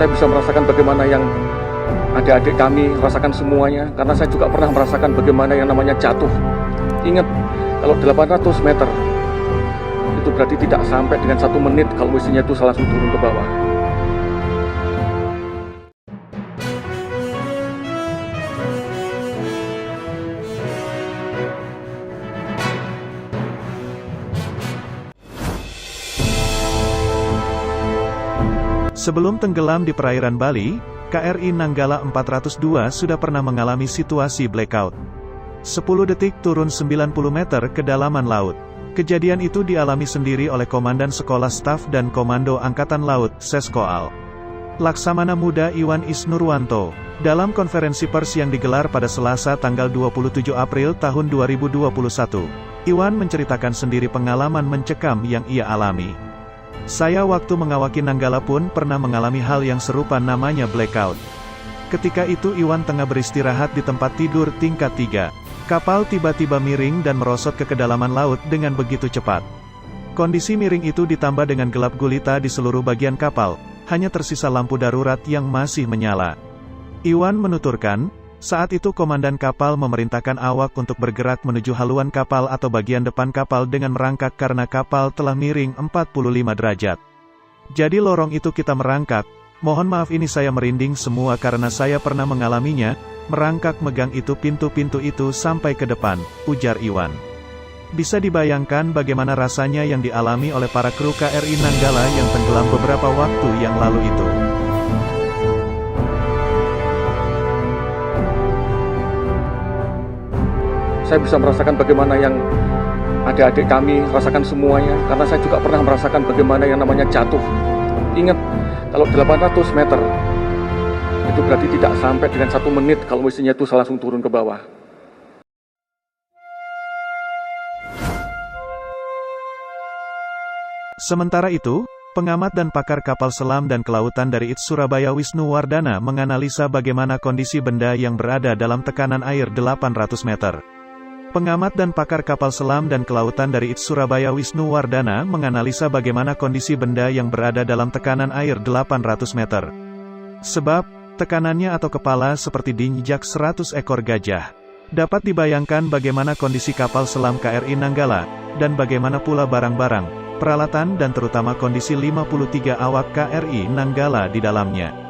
Saya bisa merasakan bagaimana yang adik-adik kami rasakan semuanya, karena saya juga pernah merasakan bagaimana yang namanya jatuh. Ingat, kalau 800 meter itu berarti tidak sampai dengan 1 menit kalau mesinnya itu langsung turun ke bawah. Sebelum tenggelam di perairan Bali, KRI Nanggala 402 sudah pernah mengalami situasi blackout. 10 detik turun 90 meter ke dalaman laut. Kejadian itu dialami sendiri oleh Komandan Sekolah Staf dan Komando Angkatan Laut, Seskoal Laksamana Muda Iwan Isnurwanto. Dalam konferensi pers yang digelar pada Selasa tanggal 27 April tahun 2021, Iwan menceritakan sendiri pengalaman mencekam yang ia alami. Saya waktu mengawaki Nanggala pun pernah mengalami hal yang serupa, namanya blackout. Ketika itu Iwan tengah beristirahat di tempat tidur tingkat 3. Kapal tiba-tiba miring dan merosot ke kedalaman laut dengan begitu cepat. Kondisi miring itu ditambah dengan gelap gulita di seluruh bagian kapal, hanya tersisa lampu darurat yang masih menyala. Iwan menuturkan, saat itu komandan kapal memerintahkan awak untuk bergerak menuju haluan kapal atau bagian depan kapal dengan merangkak karena kapal telah miring 45 derajat. Jadi lorong itu kita merangkak. Mohon maaf ini saya merinding semua karena saya pernah mengalaminya, merangkak megang itu pintu-pintu itu sampai ke depan, ujar Iwan. Bisa dibayangkan bagaimana rasanya yang dialami oleh para kru KRI Nanggala yang tenggelam beberapa waktu yang lalu itu. Saya bisa merasakan bagaimana yang adik-adik kami rasakan semuanya, karena saya juga pernah merasakan bagaimana yang namanya jatuh. Ingat, kalau 800 meter itu berarti tidak sampai dengan 1 menit kalau mesinnya itu langsung turun ke bawah. Sementara itu, pengamat dan pakar kapal selam dan kelautan dari ITS Surabaya Wisnu Wardana menganalisa bagaimana kondisi benda yang berada dalam tekanan air 800 meter. Pengamat dan pakar kapal selam dan kelautan dari ITS Surabaya Wisnu Wardana menganalisa bagaimana kondisi benda yang berada dalam tekanan air 800 meter. Sebab, tekanannya atau kepala seperti diinjak 100 ekor gajah. Dapat dibayangkan bagaimana kondisi kapal selam KRI Nanggala, dan bagaimana pula barang-barang, peralatan dan terutama kondisi 53 awak KRI Nanggala di dalamnya.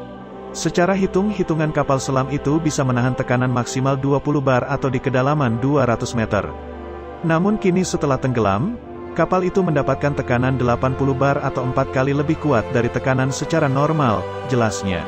Secara hitung-hitungan kapal selam itu bisa menahan tekanan maksimal 20 bar atau di kedalaman 200 meter. Namun kini setelah tenggelam, kapal itu mendapatkan tekanan 80 bar atau 4 kali lebih kuat dari tekanan secara normal, jelasnya.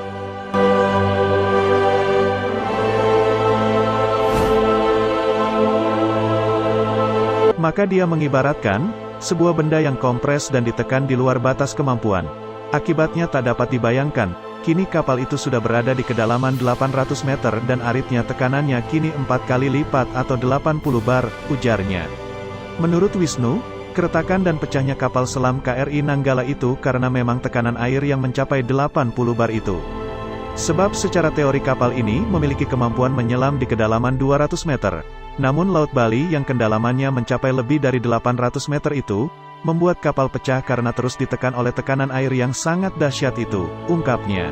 Maka dia mengibaratkan, sebuah benda yang kompres dan ditekan di luar batas kemampuan. Akibatnya tak dapat dibayangkan, kini kapal itu sudah berada di kedalaman 800 meter dan aritnya tekanannya kini 4 kali lipat atau 80 bar, ujarnya. Menurut Wisnu, keretakan dan pecahnya kapal selam KRI Nanggala itu karena memang tekanan air yang mencapai 80 bar itu. Sebab secara teori kapal ini memiliki kemampuan menyelam di kedalaman 200 meter. Namun Laut Bali yang kedalamannya mencapai lebih dari 800 meter itu, membuat kapal pecah karena terus ditekan oleh tekanan air yang sangat dahsyat itu, ungkapnya.